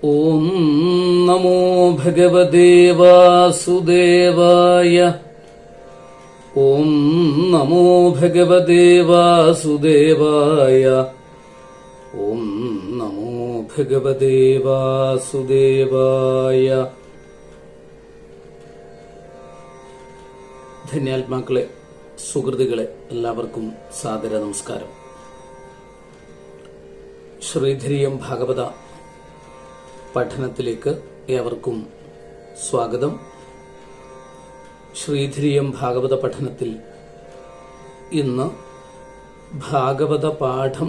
ഓം നമോ ഭഗവതേ വാസുദേവായ. ഓം നമോ ഭഗവതേ വാസുദേവായ. ഓം നമോ ഭഗവതേ വാസുദേവായ. ധന്യാത്മാക്കളെ, സുഹൃത്തുക്കളെ, എല്ലാവർക്കും സാദര നമസ്കാരം. ശ്രീധരീയം ഭാഗവത പഠനത്തിലേക്ക് ഏവർക്കും സ്വാഗതം. ശ്രീധരീയം ഭാഗവത പഠനത്തിൽ ഇന്ന് ഭാഗവത പാഠം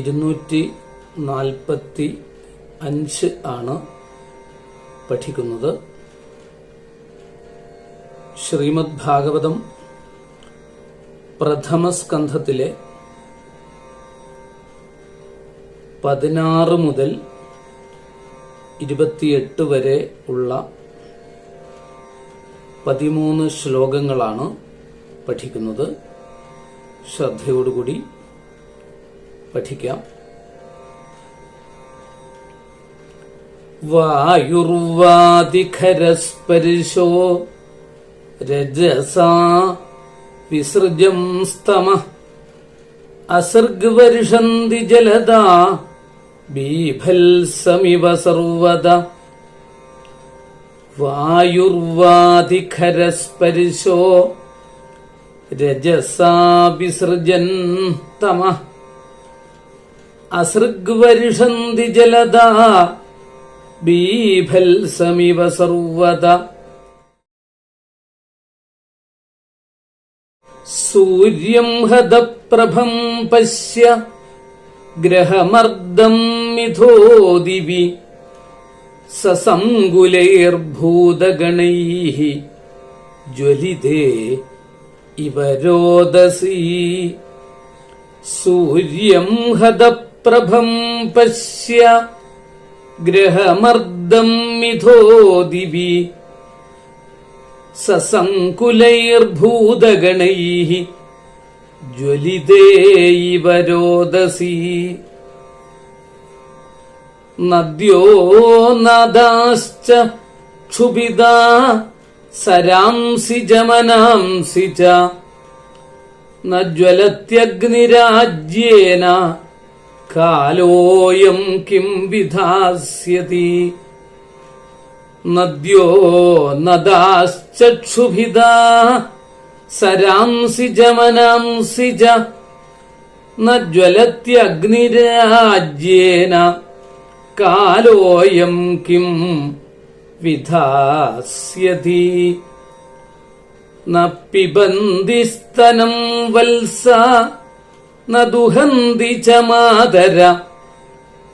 245 ആണ് പഠിക്കുന്നത്. ശ്രീമദ് ഭാഗവതം പ്രഥമ സ്കന്ധത്തിലെ 16 മുതൽ 28 വരെ ഉള്ള 13 ശ്ലോകങ്ങളാണ് പഠിക്കുന്നത്. ശ്രദ്ധയോടുകൂടി പഠിക്കാം. വായുർവാദിഖരസ്പർശോ രജസാ വിസൃജം സ്തമഃ അസർഗ്വർഷന്തി ജലദാ ബീഭത്സമിവ സർവദാ. വായുർവാദിഖരസ്പർശോ രജസാ വിസൃജൻ തമഃ അസർഗ്വർഷന്തി ജലദാ ബീഭത്സമിവ സർവദാ. സൂര്യം ഹതപ്രഭം പശ്യ ഗ്രഹമർദ്ദം മിഥോ ദിവി സസംകുലൈർഭൂതഗണൈഃ ജ്വലിതേ ഇവ രോദസി. സൂര്യം ഹതപ്രഭം പശ്യ ഗ്രഹമർദ്ദം മിഥോ ദിവി സസംകുലൈർഭൂതഗണൈഃ ജ്വലിതേ ഇവ രോദസി. നദ്യോ നദാശ്ച ക്ഷുഭിദാ സരാംസി ജമനാംസി ച ന ജ്വലത്യഗ്നിരാജ്യേന കാലോയം കിം വിധാസ്യതി. നദ്യോ നദാശ്ച ക്ഷുഭിദാ സരാംസി ജമനാംസി ച ന ജ്വലത്യഗ്നിരാജ്യേന കാലോയം കിം വിധാസ്യതി. ന പിബന്തി സ്തനം വത്സ ന ദുഹന്തി ച മാതര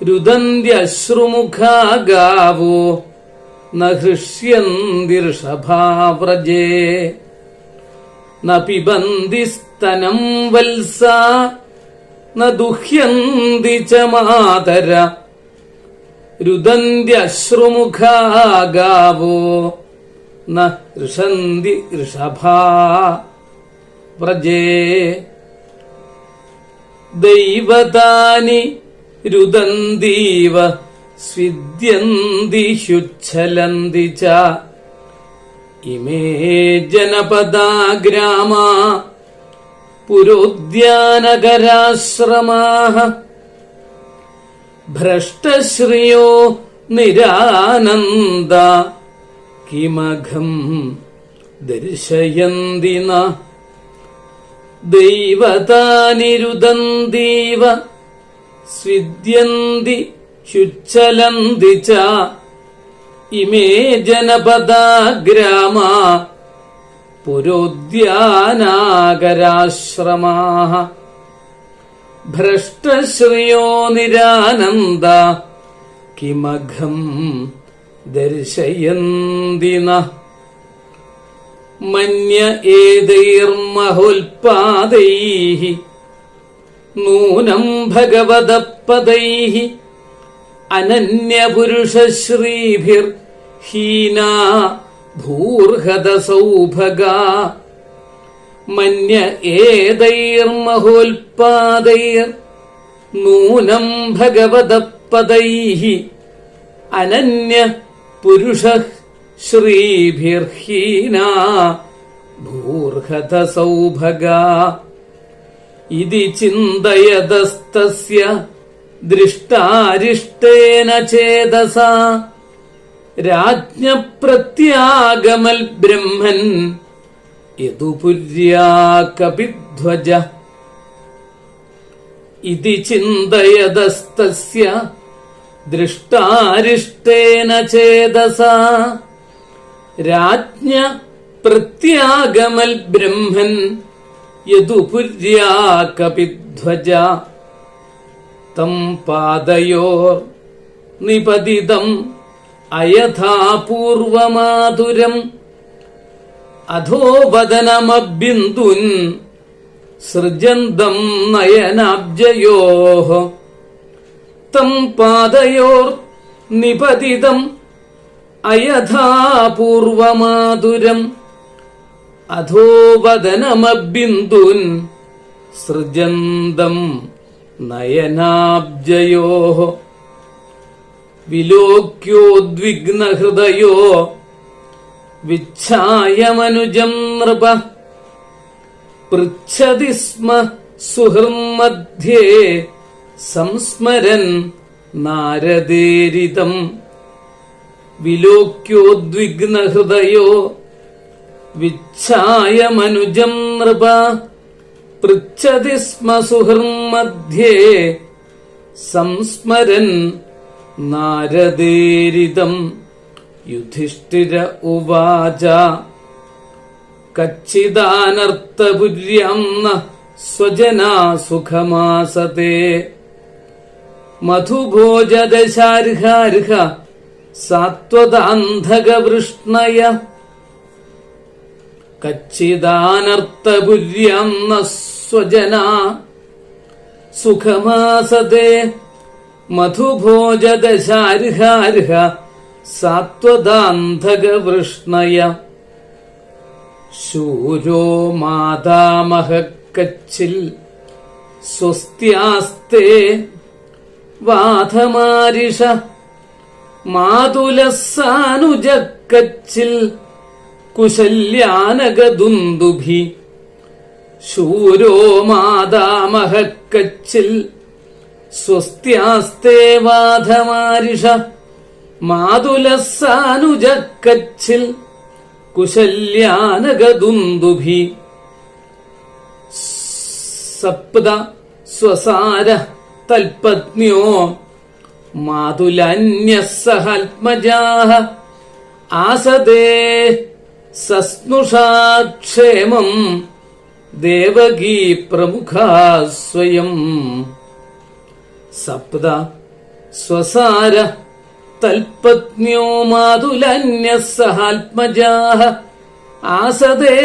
രുദന്ത്യശ്രുമുഖാ ഗാവോ ന ഹൃഷ്യന്തി ഋഷഭാവ്രജേ. ന പിബന്തി സ്തനം വത്സ ന ദുഹ്യന്തി ച മാതര രുദന്ത്യശ്രുമുഖാ ഗാവോ ന ഹൃഷന്തി ഋഷഭാവ്രജേ. ദൈവതാനി രുദന്തീവ സ്വിദ്യന്തി ശുച്ഛലന്തി ച ഇമേ ജനപദാ ഗ്രാമാ പുരോദ്യാനകരാശ്രമാഃ ഭ്രഷ്ടശ്രിയോ നിരാനന്ദ കിമഘം ദർശയന്തി ന. ദൈവതാനി രുദന്തീവ സ്വിദ്യന്തി ശുച്ഛലന്തി ച ഇമേ ജനപദാ ഗ്രാമാ പുരോദ്യാനാകരാശ്രമാഃ ഭ്രഷ്ടശ്രിയോ നിരാനന്ദ കിമഘം ദർശയന്തി ന. മന്യ ഏതൈർമഹോൽപാദൈഃ നൂനം ഭഗവതപദൈഃ അനന്യപുരുഷശ്രീഭിർ ഹീനാ ഭൂർഹത സൗഭഗാ. മന്യ ഏതൈർമഹോൽപാദൈർ നൂനം ഭഗവതപദൈഃ ഗവദപദൈഹി അനന്യ പുരുഷഃ ശ്രീഭിർഹീനാ ഭൂർഹത സൗഭഗാ ഇതി ചിന്തയതസ്തസ്യ ദൃഷ്ടാരിഷ്ടേന ചേതസാ രാജ്ഞപ്രത്യാഗമൽ ബ്രഹ്മൻ യദുപുര്യാ കപിധ്വജ ഇതി ചിന്തയതസ്തസ്യ ദൃഷ്ടാരിഷ്ടേന ചേതസാ രാജ്ഞ പ്രത്യാഗമൽ ബ്രഹ്മൻ യദുപുര്യാ കപിധ്വജ തം പാദയോർ നിപതിതം അയഥാ പൂർവമാധുരം അധോവദനമബിന്ദുൻ സൃജന്തം നയനാബ്ജയോഃ തം പാദയോർ നിപതിതം അയഥാ പൂർവമാധുരം അധോവദനമബിന്ദുൻ സൃജന്തം നയനാബ്ജയോഃ വിലോക്യോദ്വിഗ്നഹൃദയോ വിച്ഛായമനുജം നൃപ പൃച്ഛതി സ്മ സുഹൃന്മധ്യേ സംസ്മരൻ നാരദേരിതം വിലോക്യോദ്വിഗ്നഹൃദയോ വിച്ഛായമനുജം നൃപ പൃച്ഛതി സ്മ സുഹൃന്മധ്യേ സംസ്മരൻ നാരദേരിതം യുധിഷ്ഠിര ഉവാച കച്ചിദാനർത്ഥപുര്യാം ന സ്വജനാ സുഖമാസതേ മധുഭോജദശാർഹാർഹ സാത്വതാന്ധകവൃഷ്ണയ കച്ചിദാനർത്ഥപുര്യാം ന സ്വജനാ സുഖമാസതേ മധുഭോജദശാർഹാർഹ സാത്വതാന്ധകവൃഷ്ണയ ശൂരോ മാതാമഹ കച്ചിൽ സ്വസ്ത്യാസ്തേ വാധമാരിഷ മാതുലസാനുജ കച്ചിൽ കുശല്യാനഗദുന്ദുഭി ശൂരോ മാതാമഹ കച്ചിൽ സ്വസ്ത്യാസ്തേ വാധമാരിഷ മാതുലസാനുജ കച്ചിൽ കുശല്യാനഗദുന്ദുഭി സപ്ത സ്വസാര തൽപത്ന്യോ മാതുലന്യസഹൽമജാഃ ആസദേ സസ്നുഷാക്ഷേമം ദേവകീ പ്രമുഖാ സ്വയം സപ്ത സ്വസാര തൽപത്ന്യോ മാതുലന്യസഹാത്മജാഃ ആസദേ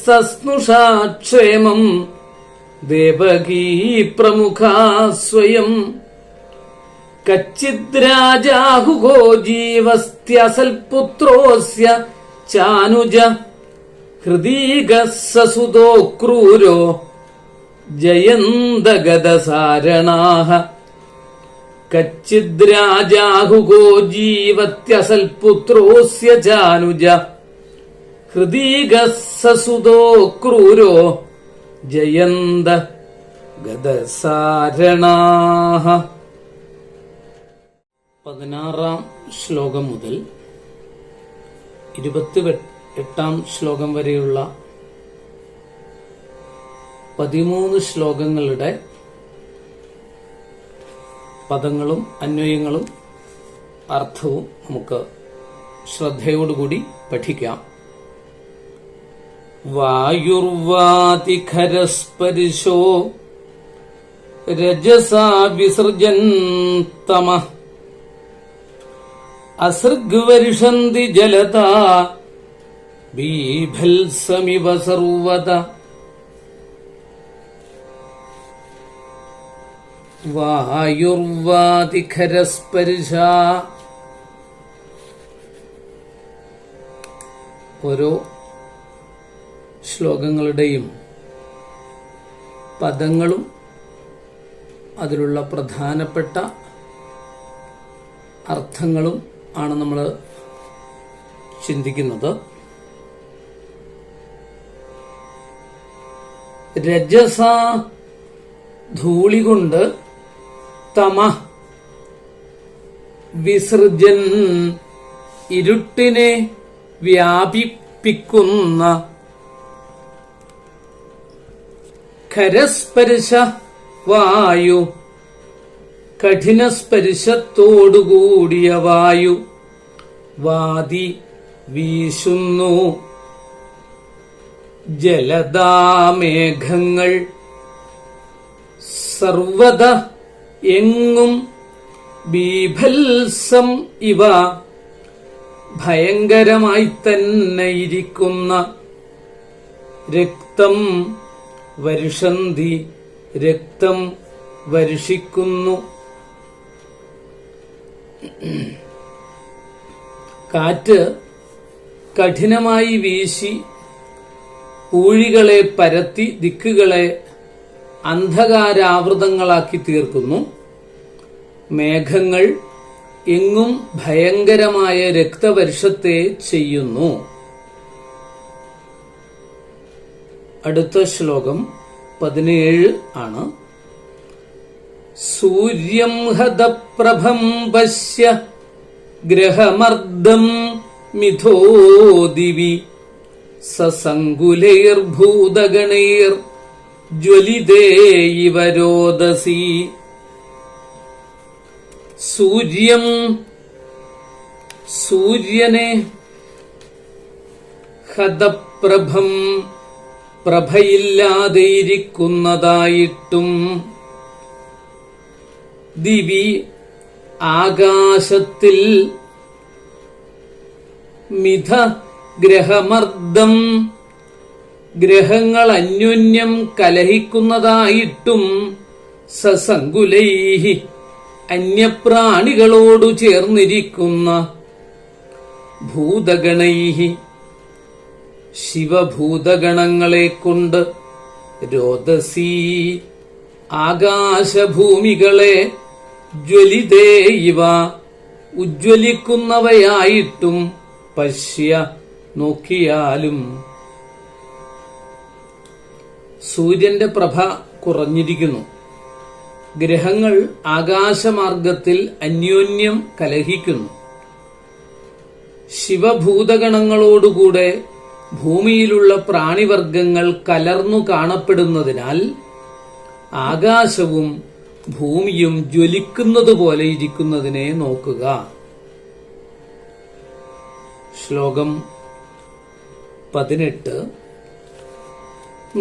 സസ്നുഷാക്ഷേമം ദേവകീ പ്രമുഖാ സ്വയം കച്ചിദ്രാജാഹുഗോ ജീവസ്ത്യസൽപുത്രോസ്യ ചാനുജ ഹൃദീഗസ്സസുതോ ക്രൂരോ ജയന്തഗദസാരണാഃ കച്ചിദ്രാജാഹുഗോ ജീവത്യസൽപുത്രോസ്യ ചാനുജ ഹൃദീഗസ്സസുതോ ക്രൂരോ ജയന്ത ഗദസാരണാഃ. 16-ാം ശ്ലോകം മുതൽ 28-ാം ശ്ലോകം വരെയുള്ള 13 ശ്ലോകങ്ങളുടെ പദങ്ങളും അന്വയങ്ങളും അർത്ഥവും നമുക്ക് ശ്രദ്ധയോടുകൂടി പഠിക്കാം. വായുർവാതിഖരസ്പരിശോ രജസാ വിസൃജൻ തമഃ അസൃഗ്വർഷന്തി ജലതാ ബീഭത്സമിവ സർവദാ. വായുർവാതിഖരസ്പർശ. ഓരോ ശ്ലോകങ്ങളുടെയും പദങ്ങളും അതിലുള്ള പ്രധാനപ്പെട്ട അർത്ഥങ്ങളും ആണ് നമ്മൾ ചിന്തിക്കുന്നത്. രജസ ധൂളി കൊണ്ട് തമ വിസർജൻ ഇരുട്ടിനെ വ്യാപിപ്പിക്കുന്ന ഖരസ്പർശ വായു കഠിനസ്പർശത്തോടുകൂടിയ വായു വാതി വീശുന്നു. ജലദാമേഘങ്ങൾ സർവദ എങ്ങും ബീഭത്സം ഇവ ഭയങ്കരമായി തന്നെ ഇരിക്കുന്ന രക്തം വർഷന്തി രക്തം വർഷിക്കുന്നു. കാറ്റ് കഠിനമായി വീശി പൂഴികളെ പരത്തി ദിക്കുകളെ അന്ധകാരാവൃതങ്ങളാക്കി തീർക്കുന്നു. മേഘങ്ങൾ എങ്ങും ഭയങ്കരമായ രക്തവർഷത്തെ ചെയ്യുന്നു. അടുത്ത ശ്ലോകം 17 ആണ്. സൂര്യം ഹതപ്രഭം പശ്യ ഗ്രഹമർദ്ദം മിഥോ ദിവി സസംകുലൈർഭൂതഗണൈർ ജ്വലിതേ ഇവ രോദസി. സൂര്യനെ ഹതപ്രഭം പ്രഭയില്ലാതെയിരിക്കുന്നതായിട്ടും ദിവി ആകാശത്തിൽ മിഥ ഗ്രഹമർദ്ദം ഗ്രഹങ്ങൾ അന്യോന്യം കലഹിക്കുന്നതായിട്ടും സസംകുലൈഹി അന്യപ്രാണികളോടു ചേർന്നിരിക്കുന്ന ഭൂതഗണൈഹി ശിവഭൂതഗണങ്ങളെ കൊണ്ട് രോദസീ ആകാശഭൂമികളെ ജ്വലിതേ ഇവ ഉജ്ജ്വലിക്കുന്നവയായിട്ടും പശ്യ നോക്കിയാലും. സൂര്യന്റെ പ്രഭ കുറഞ്ഞിരിക്കുന്നു. ഗ്രഹങ്ങൾ ആകാശമാർഗത്തിൽ അന്യോന്യം കലഹിക്കുന്നു. ശിവഭൂതഗണങ്ങളോടുകൂടെ ഭൂമിയിലുള്ള പ്രാണിവർഗങ്ങൾ കലർന്നു കാണപ്പെടുന്നതിനാൽ ആകാശവും ഭൂമിയും ജ്വലിക്കുന്നതുപോലെ ഇരിക്കുന്നതിനെ നോക്കുക. ശ്ലോകം 18.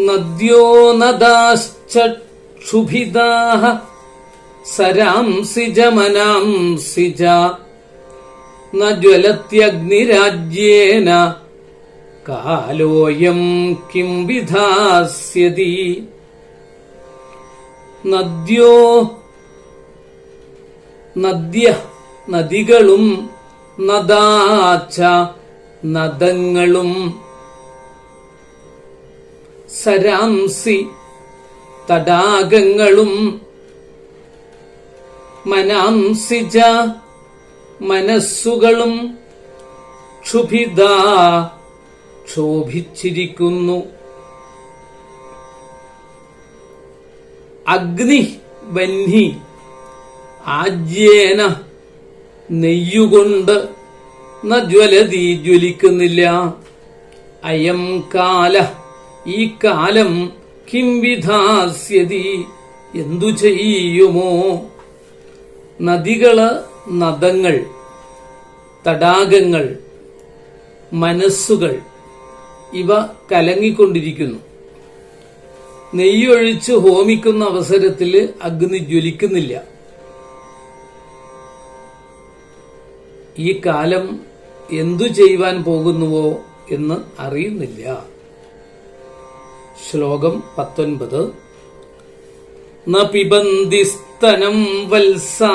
നദ്യോ നദാശ്ചക്ഷുഭിദാഃ സരാംസി ജമനാംസി ച ന ജ്വലത്യഗ്നിരാജ്യേന കാലോയം കിം വിധാസ്യതി. നദികളും നദാച നദങ്ങളും സരാംസി തടാകങ്ങളും മനാംസിജ മനസ്സുകളും ക്ഷുഭിത ക്ഷോഭിച്ചിരിക്കുന്നു. അഗ്നി വഹ്നി ആജ്യേന നെയ്യുകൊണ്ട് ന ജ്വലതി ജ്വലിക്കുന്നില്ല. അയം കാല ഈ കാലം കിം വിധാസ്യതി എന്തു ചെയ്യുമോ. നദികള് നദങ്ങൾ തടാകങ്ങൾ മനസ്സുകൾ ഇവ കലങ്ങിക്കൊണ്ടിരിക്കുന്നു. നെയ്യൊഴിച്ച് ഹോമിക്കുന്ന അവസരത്തിൽ അഗ്നി ജ്വലിക്കുന്നില്ല. ഈ കാലം എന്തു ചെയ്യുവാൻ പോകുന്നുവോ എന്ന് അറിയുന്നില്ല. ശ്ലോകം 19. ന പിബന്തി സ്തനം വത്സാ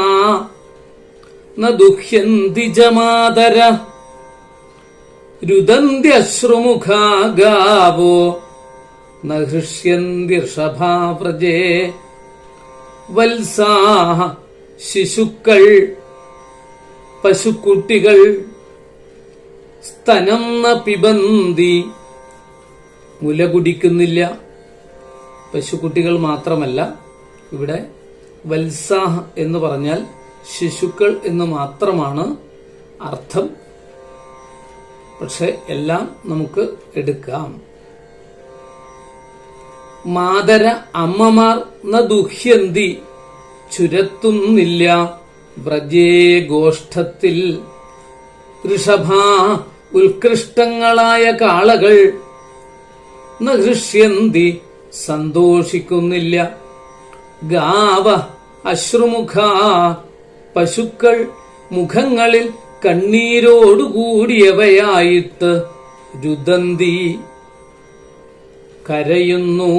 ന ദുഹ്യന്തി ജമാതര രുദന്ത്യശ്രുമുഖാ ഗാവോ ന ഹൃഷ്യന്തിർഷഭാവ്രജേ. വത്സാ ശിശുക്കൾ പശുക്കുട്ടികൾ സ്തനം ന പിബന്തി, മുല കുടിക്കുന്നില്ല. പശുക്കുട്ടികൾ മാത്രമല്ല, ഇവിടെ വത്സാഹ എന്ന് പറഞ്ഞാൽ ശിശുക്കൾ എന്ന് മാത്രമാണ് അർത്ഥം. പക്ഷെ എല്ലാം നമുക്ക് എടുക്കാം. മാതര അമ്മമാർ ന ദുഹ്യന്തി, ചുരത്തുന്നില്ല വ്രജേ ഗോഷ്ഠത്തിൽ. ഋഷഭ ഉത്കൃഷ്ടങ്ങളായ കാളകൾ ന ഹൃഷ്യന്തി, സന്തോഷിക്കുന്നില്ല. ഗാവ അശ്രുമുഖ, പശുക്കൾ മുഖങ്ങളിൽ കണ്ണീരോടുകൂടിയവയായിട്ട് രുദന്തി, കരയുന്നു.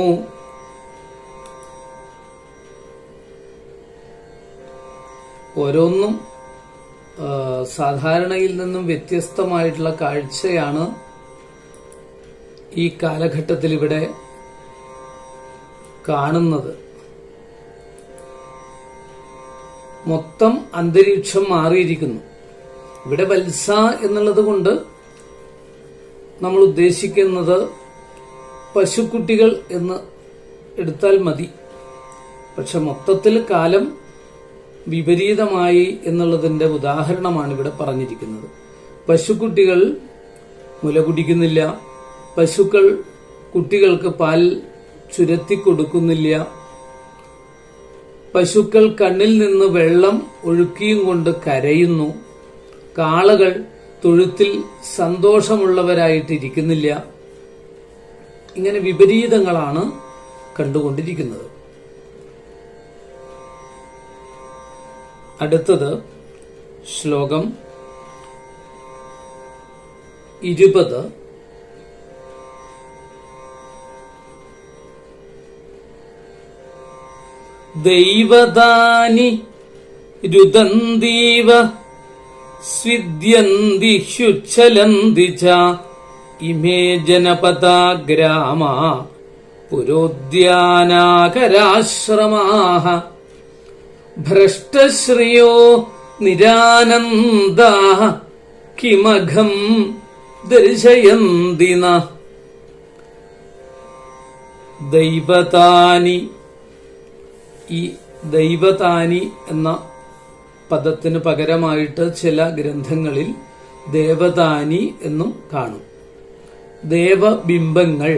ഓരോന്നും സാധാരണയിൽ നിന്നും വ്യത്യസ്തമായിട്ടുള്ള കാഴ്ചയാണ് ഈ കാലഘട്ടത്തിൽ ഇവിടെ കാണുന്നത്. മൊത്തം അന്തരീക്ഷം മാറിയിരിക്കുന്നു. ഇവിടെ വത്സ എന്നുള്ളത് കൊണ്ട് നമ്മൾ ഉദ്ദേശിക്കുന്നത് പശുക്കുട്ടികൾ എന്ന് എടുത്താൽ മതി. പക്ഷെ മൊത്തത്തിൽ കാലം വിപരീതമായി എന്നുള്ളതിന്റെ ഉദാഹരണമാണ് ഇവിടെ പറഞ്ഞിരിക്കുന്നത്. പശുക്കുട്ടികൾ മുല കുടിക്കുന്നില്ല, പശുക്കൾ കുട്ടികൾക്ക് പാൽ ചുരത്തിക്കൊടുക്കുന്നില്ല, പശുക്കൾ കണ്ണിൽ നിന്ന് വെള്ളം ഒഴുക്കിയും കൊണ്ട് കരയുന്നു, കാളകൾ തൊഴുത്തിൽ സന്തോഷമുള്ളവരായിട്ടിരിക്കുന്നില്ല. ഇങ്ങനെ വിപരീതങ്ങളാണ് കണ്ടുകൊണ്ടിരിക്കുന്നത്. അടുത്തത് ശ്ലോകം 20. ദൈവതാനി രുദന്തീവ സ്വിദ്യന്തി ഹ്യുച്ഛലന്തി ച ഇമേ ജനപദാ ഗ്രാമാ പുരോദ്യാനാകരാശ്രമാഃ ഭ്രഷ്ടശ്രിയോ നിരാനന്ദാഃ കിമഘം ദർശയന്തി ന. ദൈവതാനി, ഈ ദൈവതാനി എന്ന പദത്തിന് പകരമായിട്ട് ചില ഗ്രന്ഥങ്ങളിൽ ദേവതാനി എന്നും കാണും. ദേവബിംബങ്ങൾ,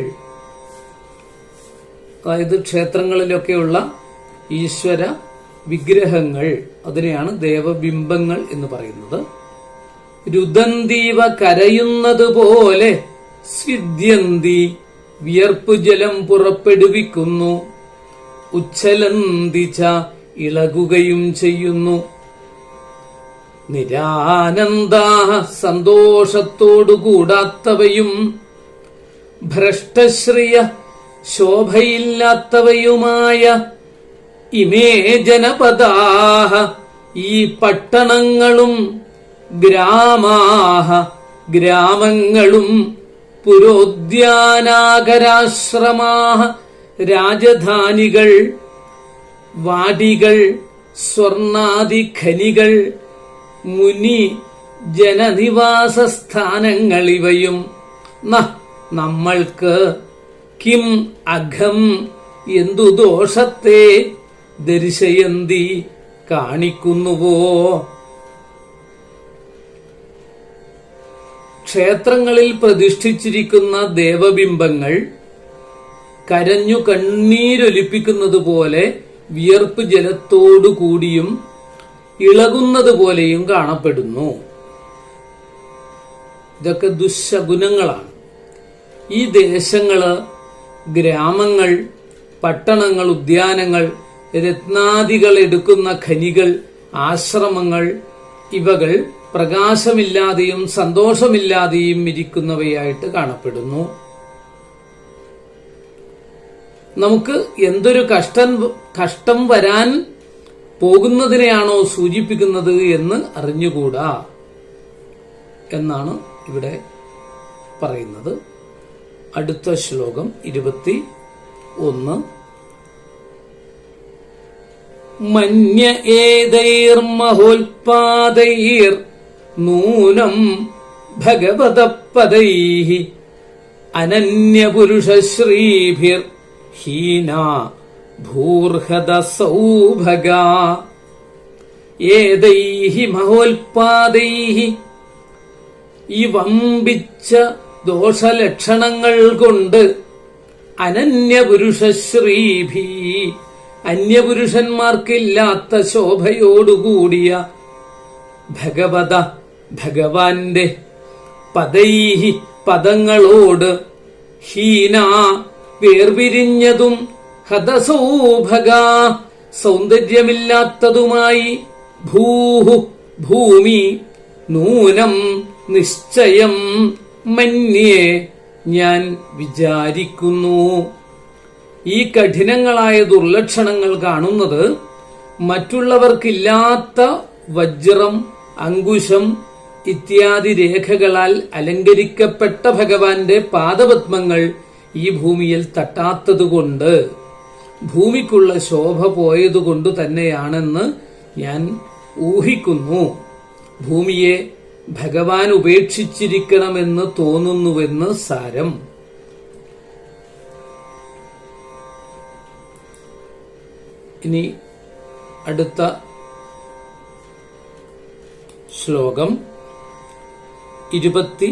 അതായത് ക്ഷേത്രങ്ങളിലൊക്കെയുള്ള ഈശ്വര വിഗ്രഹങ്ങൾ, അതിനെയാണ് ദേവബിംബങ്ങൾ എന്ന് പറയുന്നത്. രുദന്തീവ കരയുന്നത് പോലെ, സ്വിദ്യന്തി വിയർപ്പ് ജലം പുറപ്പെടുവിക്കുന്നു, ഉച്ഛലന്തിച്ച ഇളകുകയും ചെയ്യുന്നു, നിരാനന്ദാ സന്തോഷത്തോടുകൂടാത്തവയും ഭ്രഷ്ടശ്രിയ ശോഭയില്ലാത്തവയുമായ ഇമേ ജനപദാഃ ഈ പട്ടണങ്ങളും ഗ്രാമാഃ ഗ്രാമങ്ങളും പുരോദ്യാനാകരാശ്രമാഃ രാജധാനികൾ വാടികൾ സ്വർണാദി ഖനികൾ മുനി ജനനിവാസ സ്ഥാനങ്ങളിവയും നമ്മൾക്ക് കിം അഘം എന്തു ദോഷത്തെ ദർശയന്തി കാണിക്കുന്നുവോ. ക്ഷേത്രങ്ങളിൽ പ്രതിഷ്ഠിച്ചിരിക്കുന്ന ദേവബിംബങ്ങൾ കരഞ്ഞു കണ്ണീരൊലിപ്പിക്കുന്നതുപോലെ വിയർപ്പ് ജലത്തോടുകൂടിയും ഇളകുന്നതുപോലെയും കാണപ്പെടുന്നു. ഇതൊക്കെ ദുശകുനങ്ങളാണ്. ഈ ദേശങ്ങള്, ഗ്രാമങ്ങൾ, പട്ടണങ്ങൾ, ഉദ്യാനങ്ങൾ, രത്നാദികൾ എടുക്കുന്ന ഖനികൾ, ആശ്രമങ്ങൾ, ഇവകൾ പ്രകാശമില്ലാതെയും സന്തോഷമില്ലാതെയും ഇരിക്കുന്നവയായിട്ട് കാണപ്പെടുന്നു. നമുക്ക് എന്തൊരു കഷ്ടം വരാൻ പോകുന്നതിനെയാണോ സൂചിപ്പിക്കുന്നത് എന്ന് അറിഞ്ഞുകൂടാ എന്നാണ് ഇവിടെ പറയുന്നത്. അടുത്ത ശ്ലോകം 21. മന്യ ഏതൈർമഹോൽപാദൈർ നൂനം ഭഗവതപദൈഃ അനന്യപുരുഷശ്രീഭിർ ഹീനാ ഭൂർഹത സൗഭഗാ ഏതൈഃ മഹോൽപാദൈഃ ഈ വമ്പിച്ച ദോഷലക്ഷണങ്ങൾ കൊണ്ട് അനന്യപുരുഷശ്രീഭി അന്യപുരുഷന്മാർക്കില്ലാത്ത ശോഭയോടുകൂടിയ ഭഗവത ഭഗവാന്റെ പദൈഹി പദങ്ങളോട് ഹീന വേർപിരിഞ്ഞതും ഹതസൗഭഗ സൗന്ദര്യമില്ലാത്തതുമായി ഭൂഹു ഭൂമി നൂനം നിശ്ചയം മന്യേ ഞാൻ വിചാരിക്കുന്നു. ഈ കഠിനങ്ങളായ ദുർലക്ഷണങ്ങൾ കാണുന്നത് മറ്റുള്ളവർക്കില്ലാത്ത വജ്രം, അങ്കുശം ഇത്യാദി രേഖകളാൽ അലങ്കരിക്കപ്പെട്ട ഭഗവാന്റെ പാദപത്മങ്ങൾ ഈ ഭൂമിയിൽ തട്ടാത്തതുകൊണ്ട്, ഭൂമിക്കുള്ള ശോഭ പോയതുകൊണ്ട് തന്നെയാണെന്ന് ഞാൻ ഊഹിക്കുന്നു. ഭൂമിയെ ഭഗവാൻ ഉപേക്ഷിച്ചിരിക്കണമെന്ന് തോന്നുന്നുവെന്ന് സാരം. ഇനി അടുത്ത ശ്ലോകം 22.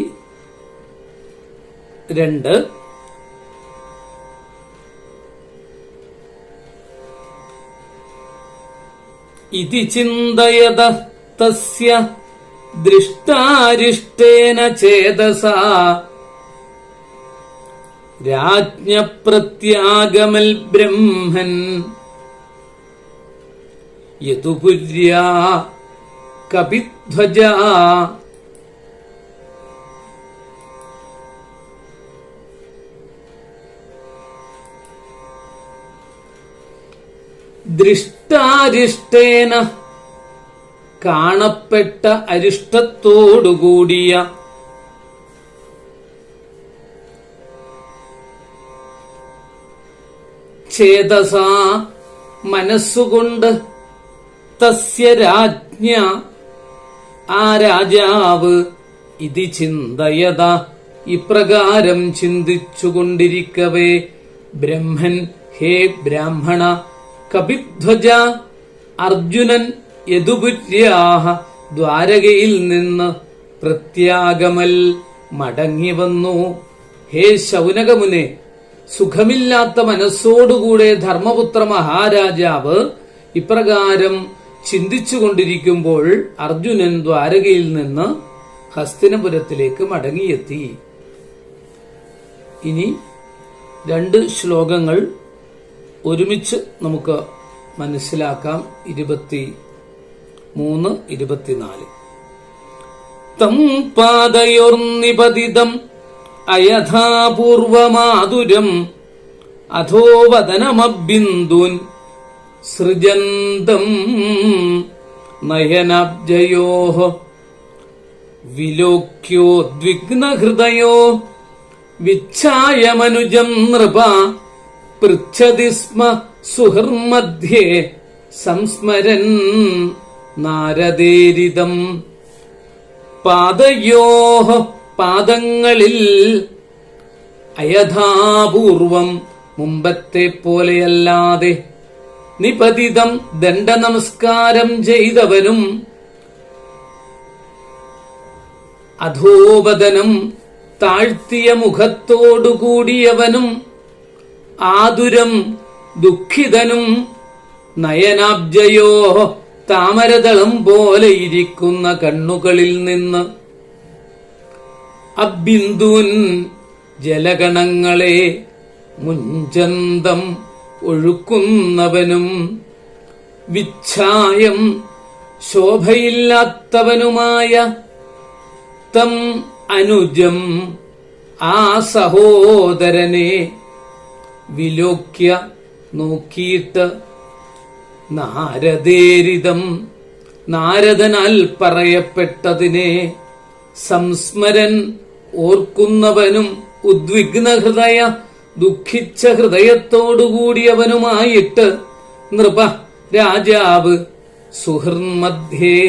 ഇതി ചിന്തയത തസ്യ ദൃഷ്ടാരിഷ്ടേന ചേതസാ രാജ്ഞപ്രത്യാഗമൽ ബ്രഹ്മൻ യതുപുര്യാ കപിധ്വജാ. ദൃഷ്ടാരിഷ്ടേന കാണപ്പെട്ട അരിഷ്ടത്തോടുകൂടിയ ചേതസാ മനസ്സുകൊണ്ട് തസ്യ രാജ്ഞ ആ രാജാവ് ഇതി ചിന്തയത ഇപ്രകാരം ചിന്തിച്ചുകൊണ്ടിരിക്കവേ ബ്രഹ്മൻ ഹേ ബ്രാഹ്മണ കപിധ്വജ അർജുനൻ യദുപുര്യാഹ ദ്വാരകയിൽ നിന്ന് പ്രത്യാഗമൽ മടങ്ങി വന്നു. ഹേ ശൗനകമുനെ, സുഖമില്ലാത്ത മനസ്സോടുകൂടെ ധർമ്മപുത്ര മഹാരാജാവ് ഇപ്രകാരം ചിന്തിച്ചുകൊണ്ടിരിക്കുമ്പോൾ അർജുനൻ ദ്വാരകയിൽ നിന്ന് ഹസ്തിനപുരത്തിലേക്ക് മടങ്ങിയെത്തി. ഇനി 2 ശ്ലോകങ്ങൾ ഒരുമിച്ച് നമുക്ക് മനസ്സിലാക്കാം. 23, 24. തം പാദയോർനിപതിതം അയഥാപൂർവമാതുരം അധോവദനമബിന്ദുൻ സൃജന്തം നയനാബ്ജയോഃ വിലോക്യോദ്വിഗ്നഹൃദയോ വിച്ഛായമനുജം നൃപ പൃച്ഛതി സ്മ സുഹൃന്മധ്യേ സംസ്മരൻ നാരദേരിതം. പാദയോഃ പാദങ്ങളിൽ അയഥാപൂർവം മുമ്പത്തെ പോലെയല്ലാതെ നിപതിതം ദണ്ഡനമസ്കാരം ചെയ്തവനും അധോവദനം താഴ്ത്തിയ മുഖത്തോടുകൂടിയവനും ആതുരം ദുഃഖിതനും നയനാബ്ജയോ താമരദളം പോലെ ഇരിക്കുന്ന കണ്ണുകളിൽ നിന്ന് അബിന്ദുൻ ജലഗണങ്ങളെ മുഞ്ചന്തം ഒഴുക്കുന്നവനും വിച്ഛായം ശോഭയില്ലാത്തവനുമായ തം അനുജം ആ സഹോദരനെ വിലോക്യ നോക്കിയിട്ട് നാരദേരിതം നാരദനാൽ പറയപ്പെട്ടതിനെ സംസ്മരൻ ഓർക്കുന്നവനും ഉദ്വിഗ്നഹൃദയ ദുഃഖിച്ച ഹൃദയത്തോടുകൂടിയവനുമായിട്ട് നൃപ രാജാവ് സുഹൃന്മധ്യേ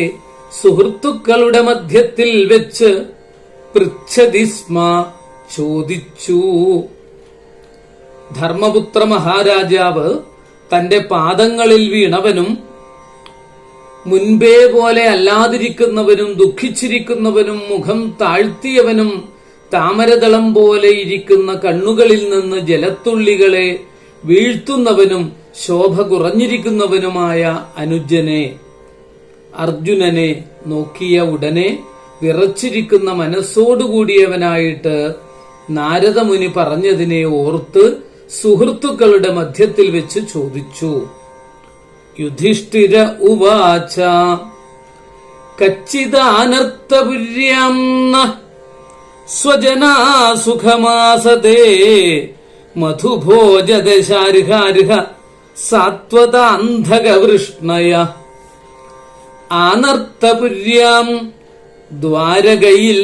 സുഹൃത്തുക്കളുടെ മധ്യത്തിൽ വെച്ച് പൃച്ഛതി സ്മ ചോദിച്ചു. ധർമ്മപുത്ര മഹാരാജാവ് തന്റെ പാദങ്ങളിൽ വീണവനും മുൻപേ പോലെ അല്ലാതിരിക്കുന്നവനും ദുഃഖിച്ചിരിക്കുന്നവനും മുഖം താഴ്ത്തിയവനും താമരദളം പോലെ ഇരിക്കുന്ന കണ്ണുകളിൽ നിന്ന് ജലത്തുള്ളികളെ വീഴ്ത്തുന്നവനും ശോഭ കുറഞ്ഞിരിക്കുന്നവനുമായ അനുജനെ അർജുനനെ നോക്കിയ ഉടനെ വിറച്ചിരിക്കുന്ന മനസ്സോടുകൂടിയവനായിട്ട് നാരദമുനി പറഞ്ഞതിനെ ഓർത്ത് സുഹൃത്തുക്കളുടെ മധ്യത്തിൽ വെച്ച് ചോദിച്ചു. യുധിഷ്ഠിര ഉവാച കച്ചിദാനർത്ഥപുര്യാം സ്വജനാ സുഖമാസതേ മധുഭോജദശാർഹാർഹ സാത്വതാന്ധകവൃഷ്ണയ. ആനർത്തപുര്യാം ദ്വാരകയിൽ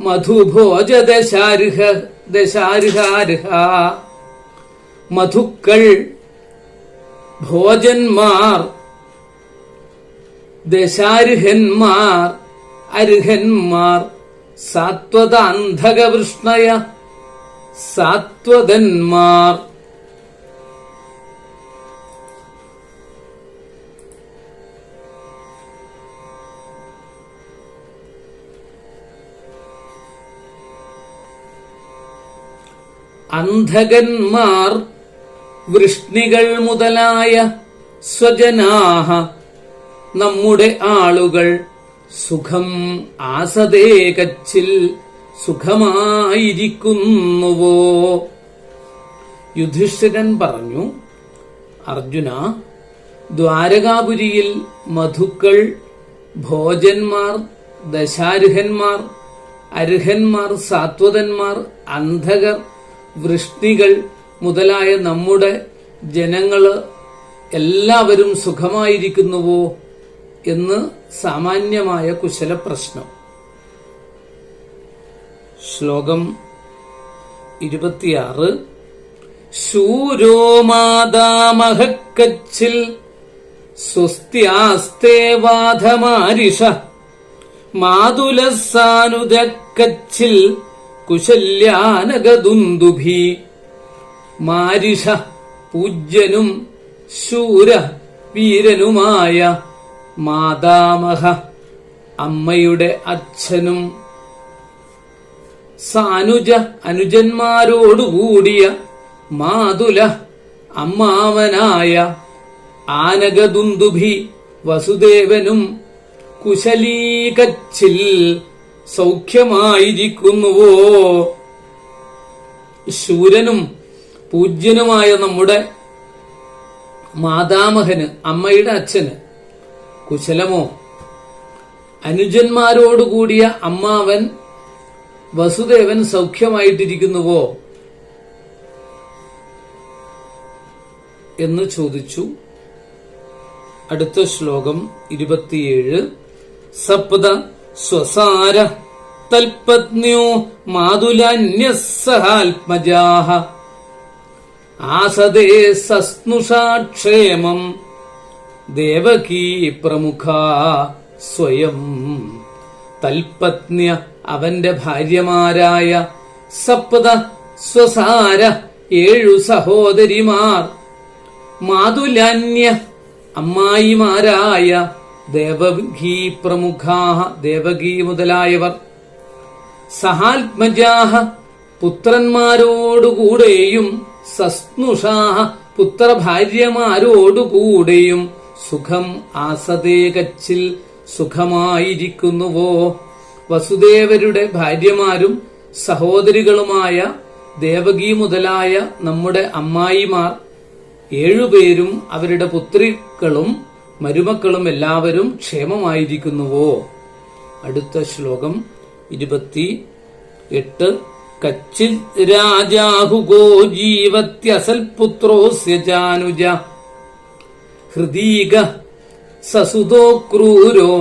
മധുഭോജദശാർഹാർഹ മധുക്കൾ ഭോജന്മാർ ദശാർഹന്മാർ അർഹന്മാർ സാത്വതാന്ധകവൃഷ്ണയ സാത്വതന്മാർ. അന്ധകന്മാർ വൃഷ്ണികൾ മുതലായ സ്വജനാഹ നമ്മുടെ ആളുകൾ സുഖം ആസതേ കച്ചിൽ സുഖമായിരിക്കുന്നുവോ. യുധിഷ്ഠിരൻ പറഞ്ഞു, അർജുന, ദ്വാരകാപുരിയിൽ മധുക്കൾ, ഭോജന്മാർ, ദശാർഹന്മാർ, അർഹന്മാർ, സാത്വതന്മാർ, അന്ധകർ, വൃഷ്ണികൾ മുതലായ നമ്മുടെ ജനങ്ങള് എല്ലാവരും സുഖമായിരിക്കുന്നുവോ എന്ന് സാമാന്യമായ കുശലപ്രശ്നം. ശ്ലോകം 26. ശൂരോ മാതാമഹക്കച്ചിൽ സ്വസ്ത്യാസ്തേ വാധമാരിഷ മാതുലസാനുദക്കച്ചിൽ കുശല്യാനഗദുന്ദുഭി. മാരിഷ പൂജ്യനും ശൂര വീരനുമായ മാതാമഹ അമ്മയുടെ അച്ഛനും സാനുജ അനുജന്മാരോടുകൂടിയ മാതുല അമ്മാവനായ ആനഗദുന്ദുഭി വസുദേവനും കുശലീകച്ചിൽ സൗഖ്യമായിരിക്കുന്നുവോ. ശൂരനും പൂജ്യനുമായ നമ്മുടെ മാതാമഹന്, അമ്മയുടെ അച്ഛന് കുശലമോ? അനുജന്മാരോടുകൂടിയ അമ്മാവൻ വസുദേവൻ സൗഖ്യമായിട്ടിരിക്കുന്നുവോ എന്ന് ചോദിച്ചു. അടുത്ത ശ്ലോകം 27. സപ്ത സ്വസാര തൽപത്ന്യോ മാതുലാന്യസഹാത്മജാഃ ആസദേ സസ്നുഷാക്ഷേമം ദേവകീ പ്രമുഖാ സ്വയം. തൽപത്ന്യ അവന്റെ ഭാര്യമാരായ സപ്ത സ്വസാര 7 സഹോദരിമാർ, മാതുലാന്യ അമ്മായിമാരായ ദേവകീ പ്രമുഖാഃ ദേവകീ മുതലായവർ, സഹാത്മജാഃ പുത്രന്മാരോടുകൂടെയും, സസ്നുഷാഃ പുത്രഭാര്യമാരോടുകൂടെയും സുഖം ആസദേ കച്ചിൽ സുഖമായിരിക്കുന്നുവോ. വസുദേവരുടെ ഭാര്യമാരും സഹോദരികളുമായ ദേവകീ മുതലായ നമ്മുടെ അമ്മായിമാർ 7 പേരും അവരുടെ പുത്രികളും മരുമക്കളും എല്ലാവരും ക്ഷേമമായിരിക്കുന്നുവോ. അടുത്ത ശ്ലോകം 28. കച്ചിൽ രാജാഹുഗോ ജീവത്യസൽപുത്രോസ്യ ജാനുജ ഹൃദീക സസുതോ ക്രൂരോ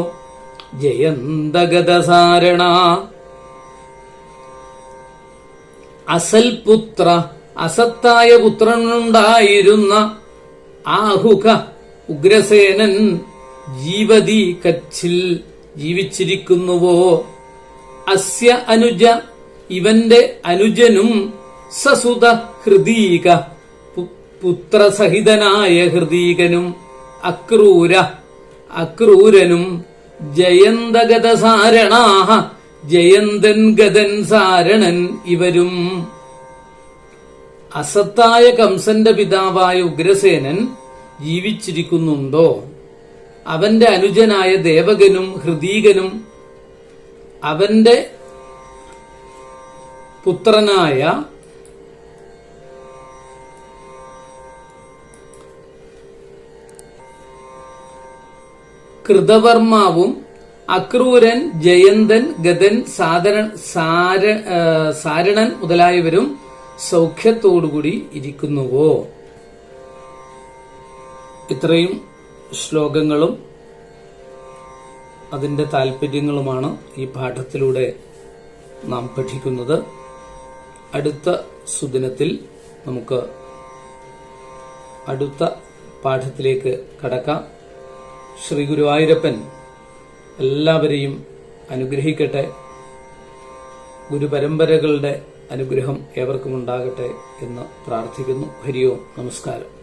ജയന്തഗതസാരണ. അസൽപുത്ര അസത്തായ പുത്രനുണ്ടായിരുന്ന ആഹുക ഉഗ്രസേനൻ ജീവതി കച്ചിൽ ജീവിച്ചിരിക്കുന്നുവോ. അസ്യ അനുജ ഇവന്റെ അനുജനും സസുത ഹൃദീക പുത്രസഹിതനായ ഹൃദീകനും അക്രൂരനും ജയന്തഗതസാരണാഹ ജയന്തൻ ഗതൻ സാരണൻ ഇവരും. അസത്തായ കംസന്റെ പിതാവായ ഉഗ്രസേനൻ ജീവിച്ചിരിക്കുന്നുണ്ടോ? അവന്റെ അനുജനായ ദേവകനും ഹൃദീകനും അവന്റെ പുത്രനായ കൃതവർമാവും അക്രൂരൻ ജയന്തൻ ഗതൻ സാരണൻ മുതലായവരും സൗഖ്യത്തോടുകൂടി ഇരിക്കുന്നുവോ. ഇത്രയും ശ്ലോകങ്ങളും അതിന്റെ താല്പര്യങ്ങളുമാണ് ഈ പാഠത്തിലൂടെ നാം പഠിക്കുന്നത്. അടുത്ത സുദിനത്തിൽ നമുക്ക് അടുത്ത പാഠത്തിലേക്ക് കടക്കാം. ശ്രീ ഗുരുവായൂരപ്പൻ എല്ലാവരെയും അനുഗ്രഹിക്കട്ടെ. ഗുരുപരമ്പരകളുടെ അനുഗ്രഹം ഏവർക്കും ഉണ്ടാകട്ടെ എന്ന് പ്രാർത്ഥിക്കുന്നു. ഹരി ഓം. നമസ്കാരം.